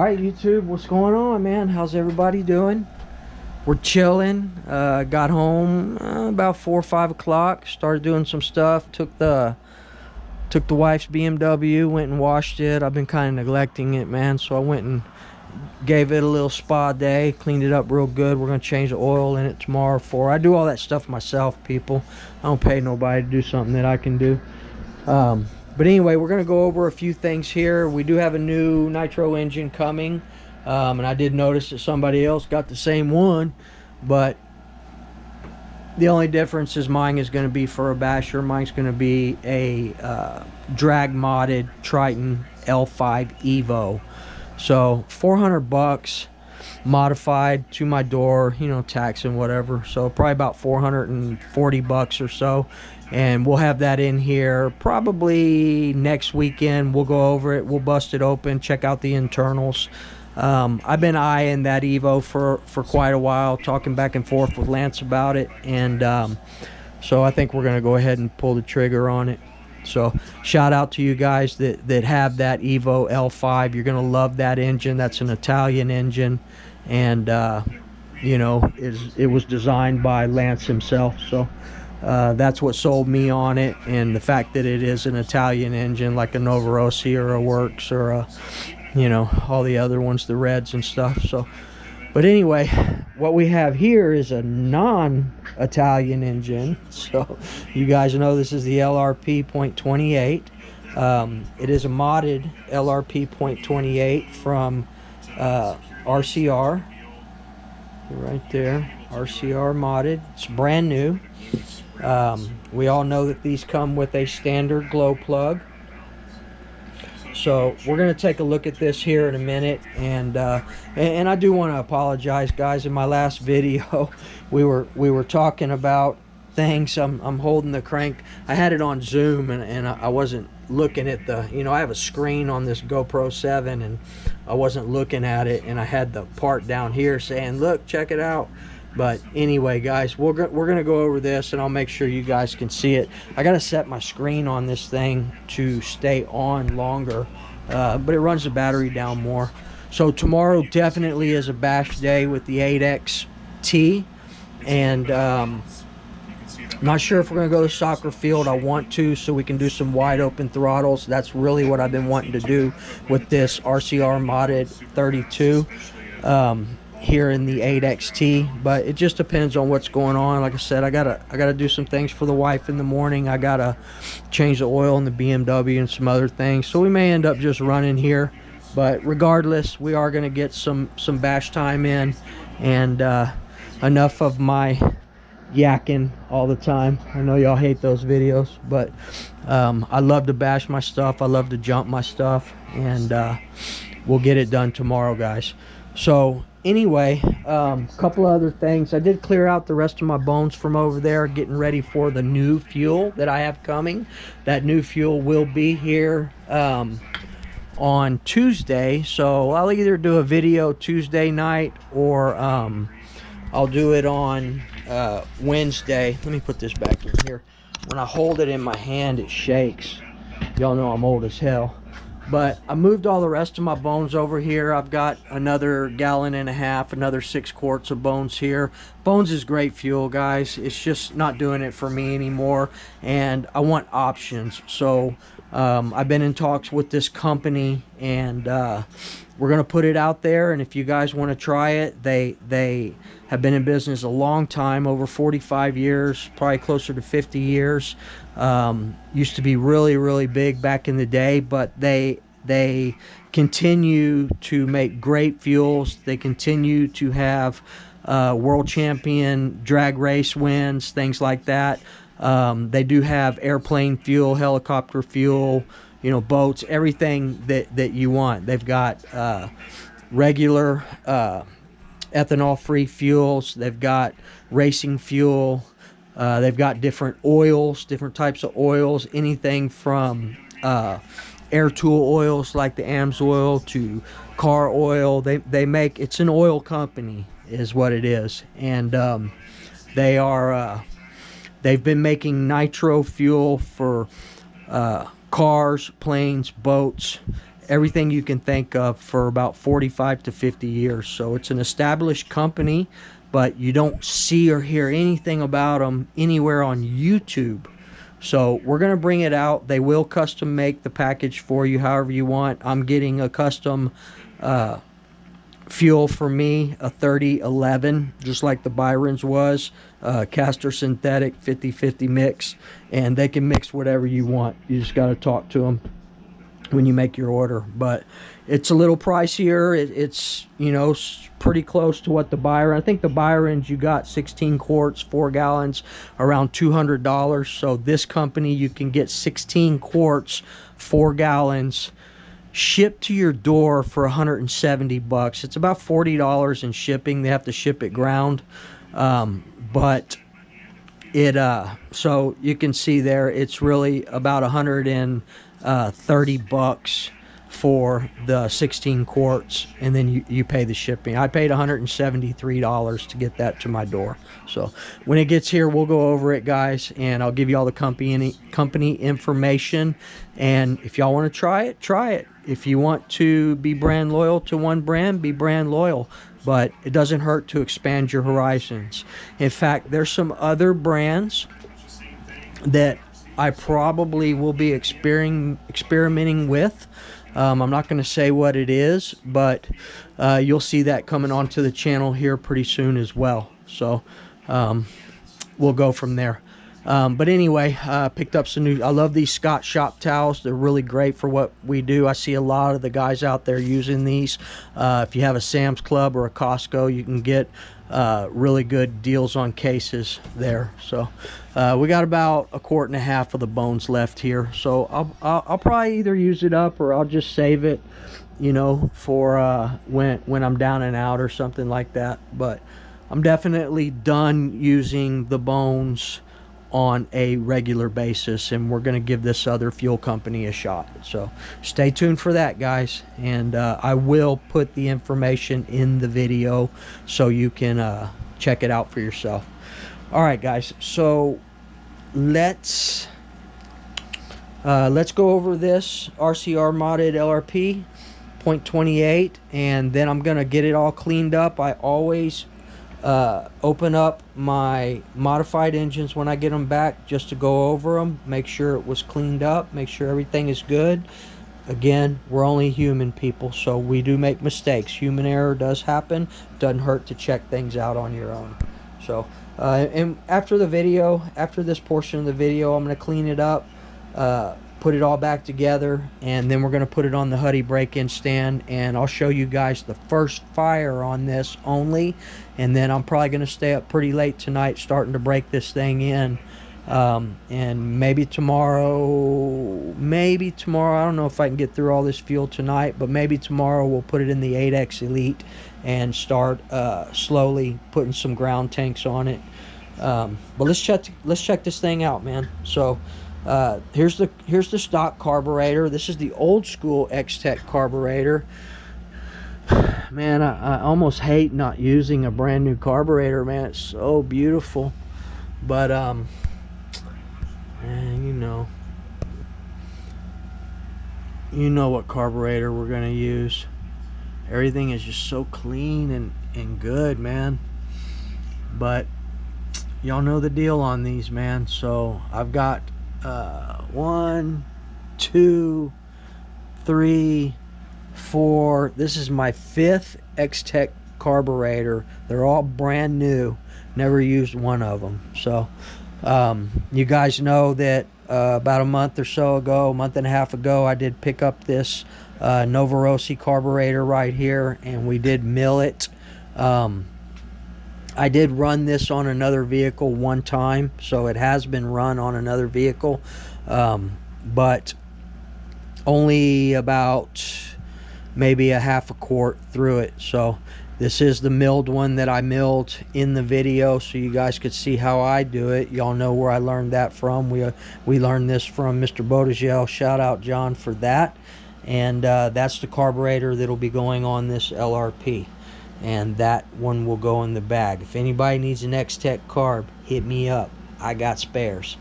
Alright YouTube, what's going on, man? How's everybody doing? We're chilling. Got home about 4 or 5 o'clock, started doing some stuff, took the wife's BMW, went and washed it. I've been kind of neglecting it, man, so I went and gave it a little spa day, cleaned it up real good. We're gonna change the oil in it tomorrow. I do all that stuff myself, people. I don't pay nobody to do something that I can do. But anyway, we're going to go over a few things here. We do have a new Nitro engine coming. And I did notice that somebody else got the same one. But the only difference is mine is going to be for a basher. Mine's going to be a drag modded Triton L5 Evo. So 400 bucks modified to my door, you know, tax and whatever. So probably about 440 bucks or so. And we'll have that in here probably next weekend. We'll go over it, we'll bust it open, check out the internals. I've been eyeing that Evo for quite a while, talking back and forth with Lance about it, and so I think we're gonna go ahead and pull the trigger on it. So shout out to you guys that have that Evo L5. You're gonna love that engine. That's an Italian engine, and you know, it was designed by Lance himself. So that's what sold me on it, and the fact that it is an Italian engine like a Novorossi or a Works or a, you know, all the other ones, the Reds and stuff. So but anyway, what we have here is a non-Italian engine. So you guys know this is the LRP .28. It is a modded LRP .28 from RCR right there. RCR modded. It's brand new. We all know that these come with a standard glow plug. So we're going to take a look at this here in a minute, and I do want to apologize, guys. In my last video, we were talking about things. I'm holding the crank. I had it on zoom, and I wasn't looking at the, you know, I have a screen on this GoPro 7, and I wasn't looking at it, and I had the part down here saying, look, check it out. But anyway, guys, we're gonna go over this, and I'll make sure you guys can see it. I gotta set my screen on this thing to stay on longer, but it runs the battery down more. So tomorrow definitely is a bash day with the 8XT, and I'm not sure if we're gonna go to soccer field. I want to, so we can do some wide open throttles. That's really what I've been wanting to do with this RCR modded 32. Here in the 8XT, but it just depends on what's going on. Like I said, I gotta do some things for the wife in the morning. I gotta change the oil in the BMW and some other things, so we may end up just running here. But regardless, we are gonna get some bash time in, and enough of my yakking all the time. I know y'all hate those videos, but I love to bash my stuff. I love to jump my stuff, and we'll get it done tomorrow, guys. So anyway, couple other things. I did clear out the rest of my bones from over there, getting ready for the new fuel that I have coming. That new fuel will be here on Tuesday, so I'll either do a video Tuesday night, or I'll do it on Wednesday. Let me put this back in here. When I hold it in my hand, it shakes. Y'all know I'm old as hell. But I moved all the rest of my bones over here. I've got another 1.5 gallons, another 6 quarts of bones here. Bones is great fuel, guys. It's just not doing it for me anymore, and I want options. So I've been in talks with this company, and we're gonna put it out there, and if you guys want to try it, they have been in business a long time, over 45 years, probably closer to 50 years. Used to be really big back in the day, but they continue to make great fuels. They continue to have world champion drag race wins, things like that. They do have airplane fuel, helicopter fuel, you know, boats, everything that you want. They've got regular ethanol-free fuels. They've got racing fuel. They've got different oils, different types of oils, anything from air tool oils like the AMSOIL to car oil. They make, it's an oil company is what it is, and they are they've been making nitro fuel for cars, planes, boats, everything you can think of for about 45 to 50 years. So it's an established company, but you don't see or hear anything about them anywhere on YouTube. So we're going to bring it out. They will custom make the package for you however you want. I'm getting a custom fuel for me, a 3011, just like the Byron's was, Castor synthetic 50-50 mix, and they can mix whatever you want. You just got to talk to them when you make your order. But it's a little pricier. It's, you know, pretty close to what the Byron, I think the Byron's, you got 16 quarts 4 gallons around $200. So this company, you can get 16 quarts 4 gallons shipped to your door for 170 bucks. It's about $40 in shipping. They have to ship it ground, but it so you can see there, it's really about 130 bucks for the 16 quarts, and then you pay the shipping. I paid $173 to get that to my door. So when it gets here, we'll go over it, guys, and I'll give you all the company information. And if y'all want to try it, try it. If you want to be brand loyal to one brand, be brand loyal. But it doesn't hurt to expand your horizons. In fact, there's some other brands that I probably will be experimenting with. I'm not going to say what it is, but you'll see that coming onto the channel here pretty soon as well. So we'll go from there. But anyway, picked up some new, I love these Scott shop towels. They're really great for what we do. I see a lot of the guys out there using these. If you have a Sam's Club or a Costco, you can get really good deals on cases there. So we got about 1.5 quarts of the bones left here. So I'll probably either use it up or I'll just save it, you know, for when I'm down and out or something like that. But I'm definitely done using the bones on a regular basis, and we're going to give this other fuel company a shot. So stay tuned for that, guys, and I will put the information in the video so you can check it out for yourself. All right, guys, so let's go over this Rcr Modded Lrp 0.28, and then I'm gonna get it all cleaned up. I always open up my modified engines when I get them back, just to go over them, make sure it was cleaned up, make sure everything is good. Again, we're only human, people, so we do make mistakes. Human error does happen. Doesn't hurt to check things out on your own. So and after the video, after this portion of the video, I'm going to clean it up, put it all back together, and then we're going to put it on the Huddy break-in stand, and I'll show you guys the first fire on this only. And then I'm probably going to stay up pretty late tonight starting to break this thing in, and maybe tomorrow, I don't know if I can get through all this fuel tonight, but maybe tomorrow we'll put it in the 8X Elite and start slowly putting some ground tanks on it. But let's check this thing out, man. So here's the stock carburetor. This is the old school X-Tech carburetor. Man, I almost hate not using a brand new carburetor, man. It's so beautiful. But man, you know what carburetor we're gonna use. Everything is just so clean and good, man. But y'all know the deal on these, man. So I've got 1, 2, 3, 4. This is my 5th X-Tech carburetor. They're all brand new. Never used one of them. So you guys know that about a month or so ago, month and a half ago, I did pick up this Novorossi carburetor right here, and we did mill it. I did run this on another vehicle one time, so it has been run on another vehicle, but only about maybe a half a quart through it. So this is the milled one that I milled in the video, so you guys could see how I do it. Y'all know where I learned that from. We learned this from Mr. Bodegel. Shout out John for that. And that's the carburetor that'll be going on this LRP, and that one will go in the bag. If anybody needs an X-Tech carb, hit me up. I got spares.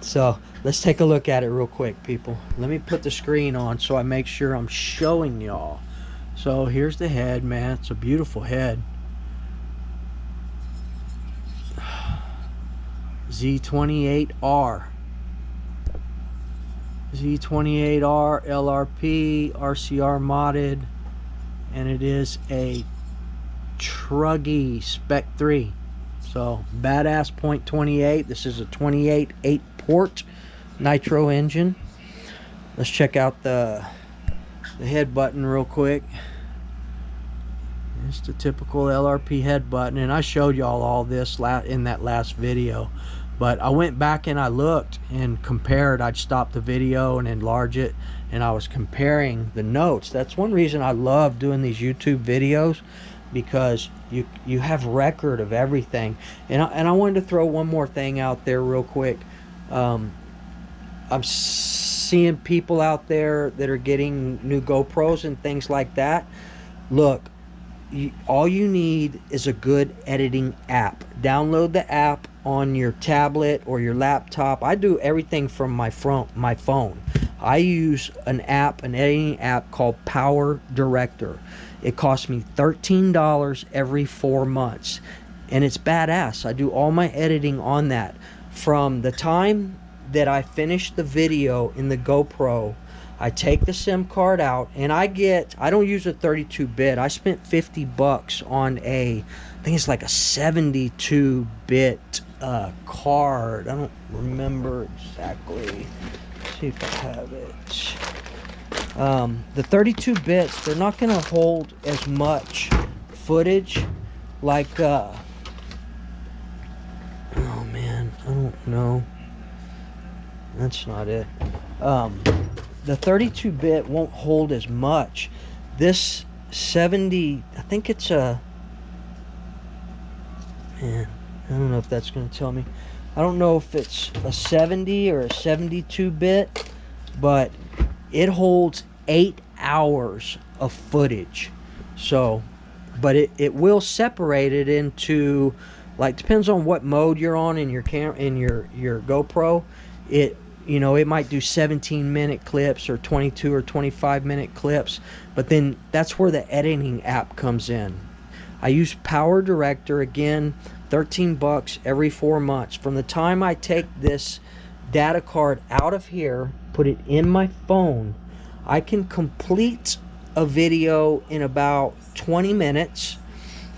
So let's take a look at it real quick, people. Let me put the screen on so I make sure I'm showing y'all. So here's the head, man. It's a beautiful head. Z28R. Z28R LRP, RCR modded, and it is a Truggy Spec 3. So badass .28. This is a 28 8-port Nitro engine. Let's check out the head button real quick. It's the typical LRP head button, and I showed y'all all this in that last video, but I went back and I looked and compared. I'd stop the video and enlarge it, and I was comparing the notes. That's one reason I love doing these YouTube videos, because you have record of everything. And I wanted to throw one more thing out there real quick. I'm seeing people out there that are getting new GoPros and things like that. Look, all you need is a good editing app. Download the app on your tablet or your laptop. I do everything from my phone. I use an editing app called Power Director. It costs me $13 every 4 months, and it's badass. I do all my editing on that. From the time that I finish the video in the GoPro, I take the SIM card out, and I don't use a 32-bit. I spent 50 bucks on I think it's like a 72-bit card. I don't remember exactly. Let's see if I have it. The 32 bits, they're not going to hold as much footage like, oh man, I don't know. That's not it. The 32-bit won't hold as much. This 70, I think it's a, man, I don't know if that's going to tell me. I don't know if it's a 70 or a 72-bit, but it holds 8 hours of footage. So, but it will separate it into, like, depends on what mode you're on in your your GoPro. It might do 17-minute clips or 22 or 25-minute clips, but then that's where the editing app comes in. I use Power Director, again, 13 bucks every 4 months. From the time I take this data card out of here, put it in my phone, I can complete a video in about 20 minutes,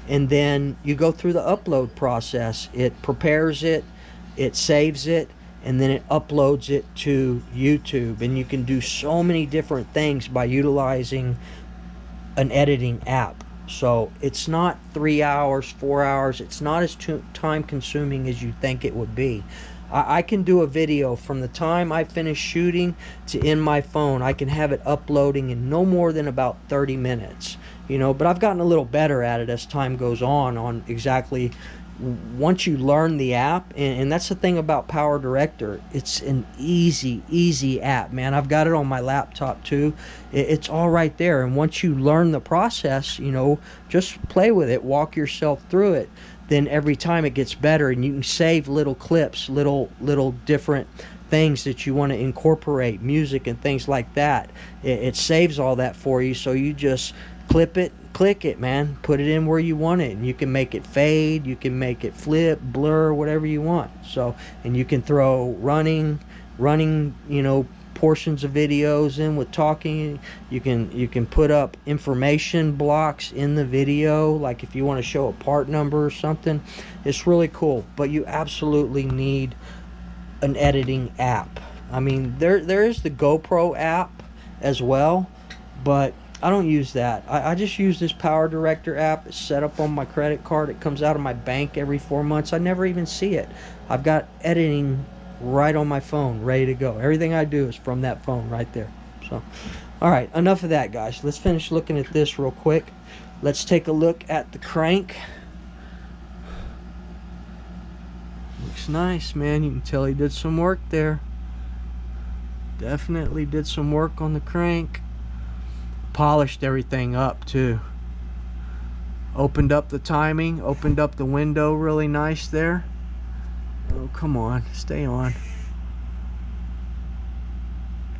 and then you go through the upload process. It prepares it, it saves it, and then it uploads it to YouTube. And you can do so many different things by utilizing an editing app. So it's not 3 hours, 4 hours. It's not as time consuming as you think it would be. I can do a video from the time I finish shooting to in my phone. I can have it uploading in no more than about 30 minutes. But I've gotten a little better at it as time goes on exactly once you learn the app. And that's the thing about Power Director. It's an easy app, man. I've got it on my laptop too. It's all right there. And once you learn the process, just play with it, walk yourself through it. Then every time it gets better, and you can save little clips, little different things that you want to incorporate, music and things like that. It saves all that for you, so you just click it, man, put it in where you want it, and you can make it fade, you can make it flip, blur, whatever you want. So, and you can throw running portions of videos in with talking. You can put up information blocks in the video, like if you want to show a part number or something. It's really cool, but you absolutely need an editing app. I mean, there is the GoPro app as well, but I don't use that. I just use this Power Director app. It's set up on my credit card. It comes out of my bank every 4 months. I never even see it. I've got editing right on my phone, ready to go. Everything I do is from that phone right there. So, all right, enough of that, guys. Let's finish looking at this real quick. Let's take a look at the crank. Looks nice, man. You can tell he did some work there. Definitely did some work on the crank. Polished everything up too. Opened up the timing, opened up the window really nice there. Oh, come on, stay on.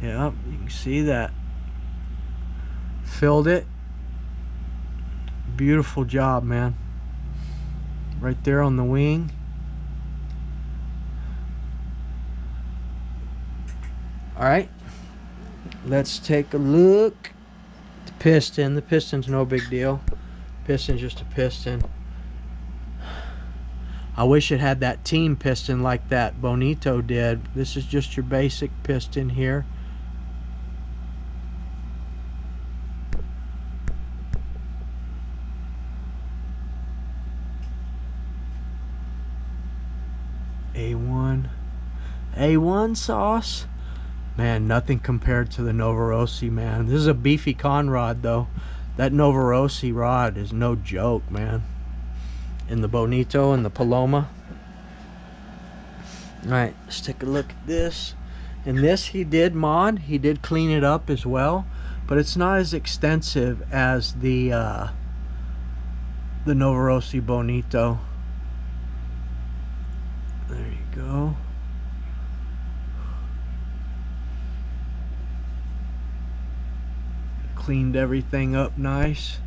Yep, you can see that. Filled it. Beautiful job, man. Right there on the wing. Alright, let's take a look. The piston. The piston's no big deal. Piston's just a piston. I wish it had that team piston like that Bonito did. This is just your basic piston here. A1 sauce. Man, nothing compared to the Novorossi, man. This is a beefy con rod, though. That Novorossi rod is no joke, man. And the Bonito and the Paloma. Alright, let's take a look at this. And this he did mod. He did clean it up as well. But it's not as extensive as the Novorossi Bonito. There you go. Cleaned everything up nice.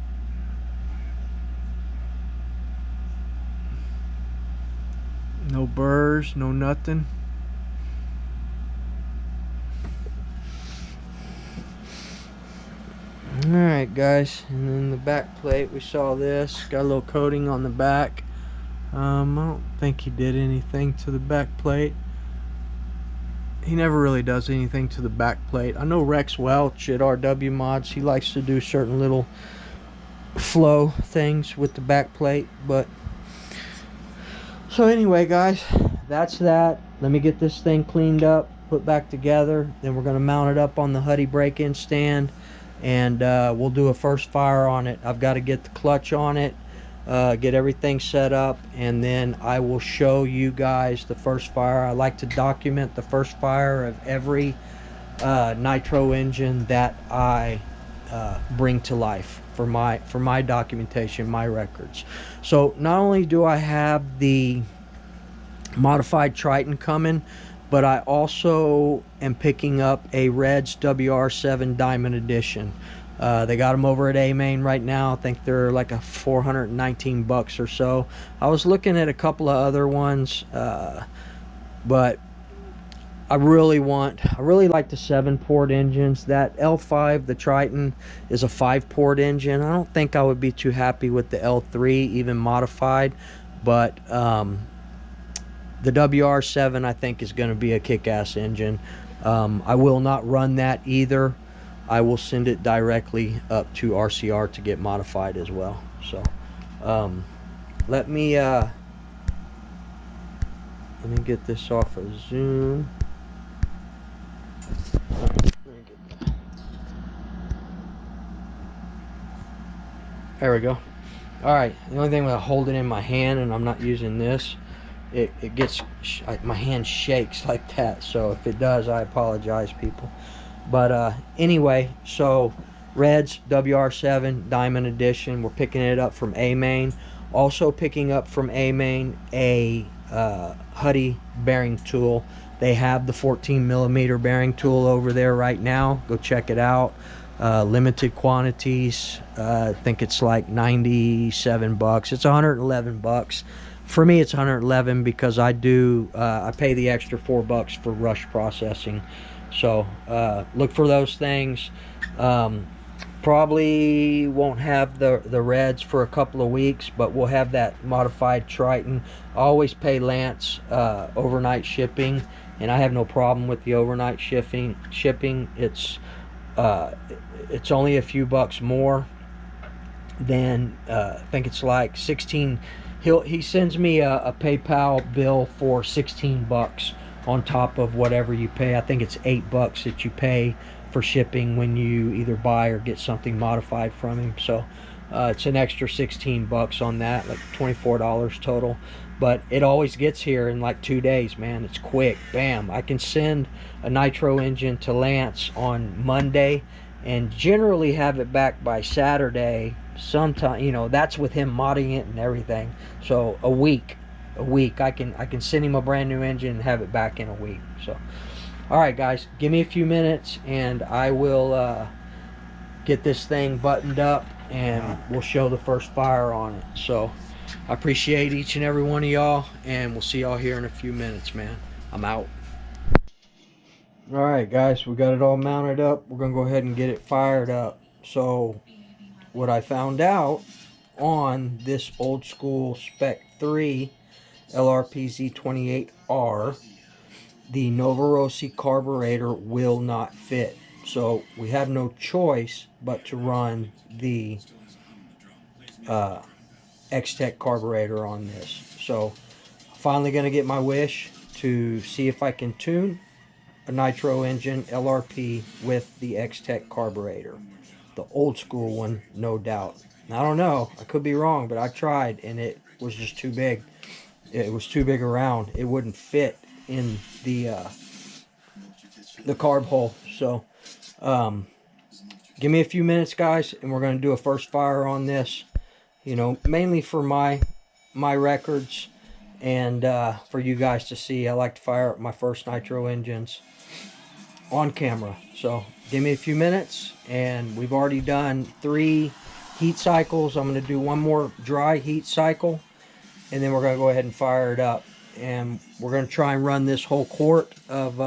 No burrs, no nothing. Alright guys, and then the back plate, we saw this. Got a little coating on the back. I don't think he did anything to the back plate. He never really does anything to the back plate. I know Rex Welch at RW Mods, he likes to do certain little flow things with the back plate. But so anyway guys, that's that. Let me get this thing cleaned up, put back together. Then we're going to mount it up on the Huddy break-in stand, and we'll do a first fire on it. I've got to get the clutch on it, get everything set up, and then I will show you guys the first fire. I like to document the first fire of every nitro engine that I bring to life for my documentation, my records. So not only do I have the modified Triton coming, but I also am picking up a Reds WR7 Diamond Edition. They got them over at A-Main right now. I think they're like a $419 or so. I was looking at a couple of other ones, but I really like the 7-port engines. That L5, the Triton, is a 5-port engine. I don't think I would be too happy with the L3, even modified, but the WR7 I think is going to be a kick-ass engine. I will not run that either. I will send it directly up to RCR to get modified as well. So let me get this off of Zoom. There we go. All right, the only thing when I hold it in my hand and I'm not using this, it gets, my hand shakes like that. So if it does, I apologize, people. But anyway, so Reds WR7 Diamond Edition, we're picking it up from A-Main. Also picking up from A-Main a Huddy bearing tool. They have the 14mm bearing tool over there right now. Go check it out. Limited quantities. I think it's like $97. It's $111. For me, it's $111 because I pay the extra $4 for rush processing. So look for those things. Probably won't have the Reds for a couple of weeks, but we'll have that modified Triton. I always pay Lance overnight shipping, and I have no problem with the overnight shipping. It's only a few bucks more than I think it's like 16. He sends me a PayPal bill for $16 on top of whatever you pay. I think it's $8 that you pay for shipping when you either buy or get something modified from him. So it's an extra $16 on that, like $24 total. But it always gets here in like 2 days, man. It's quick, bam. I can send a nitro engine to Lance on Monday and generally have it back by Saturday. Sometime, you know, that's with him modding it and everything. So a week I can send him a brand new engine and have it back in a week. So All right, guys, give me a few minutes and I will get this thing buttoned up and we'll show the first fire on it. So I appreciate each and every one of y'all, and we'll see y'all here in a few minutes, man. I'm out. All right, guys, we got it all mounted up. We're gonna go ahead and get it fired up. So what I found out on this old school Spec 3 LRP Z28R, the Novorossi Carburetor will not fit. So we have no choice but to run the X-Tech carburetor on this. So finally going to get my wish to see if I can tune a Nitro Engine LRP with the X-Tech carburetor. The old school one, no doubt. I don't know, I could be wrong, but I tried and it was just too big. It was too big around. It wouldn't fit in the carb hole. So give me a few minutes, guys, and we're going to do a first fire on this, you know, mainly for my records and for you guys to see. I like to fire up my first Nitro engines on camera. So give me a few minutes, and we've already done 3 heat cycles. I'm going to do one more dry heat cycle, and then we're going to go ahead and fire it up. And we're going to try and run this whole quart of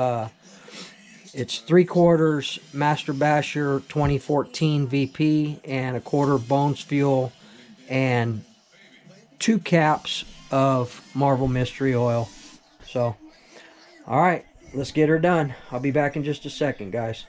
it's 3/4 Master Basher 2014 VP and 1/4 Bones Fuel and 2 caps of Marvel Mystery Oil. So, all right, let's get her done. I'll be back in just a second, guys.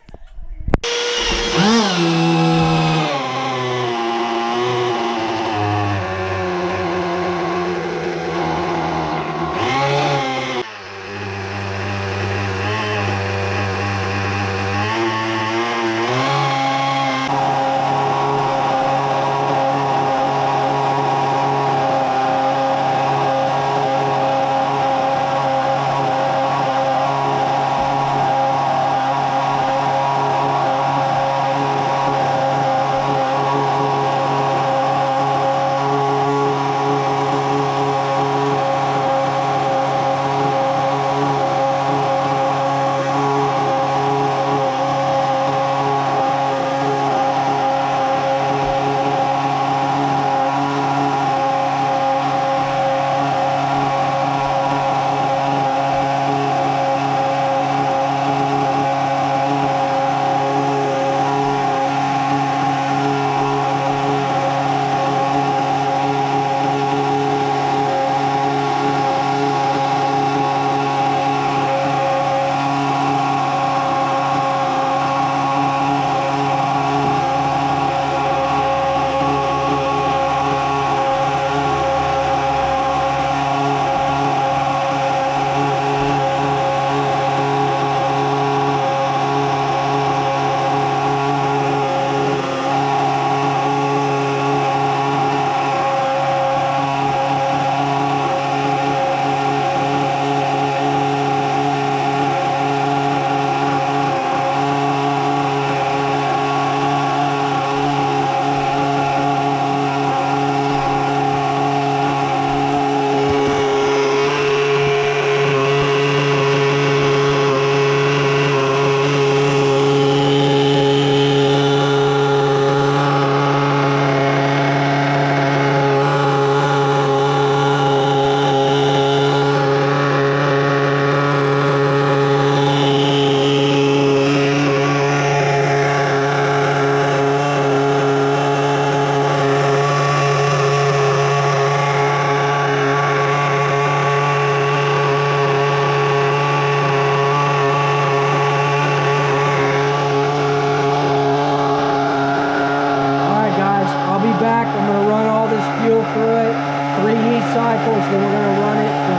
Then we're going to run it from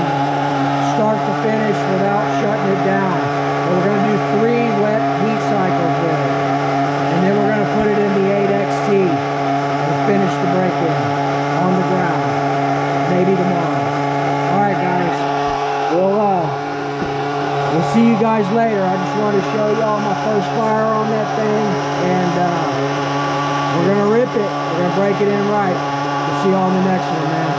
start to finish without shutting it down. So we're going to do 3 wet heat cycles with it. And then we're going to put it in the 8XT and finish the break-in on the ground. Maybe tomorrow. Alright guys, we'll see you guys later. I just wanted to show y'all my first fire on that thing. And we're going to rip it. We're going to break it in right. We'll see y'all in the next one, man.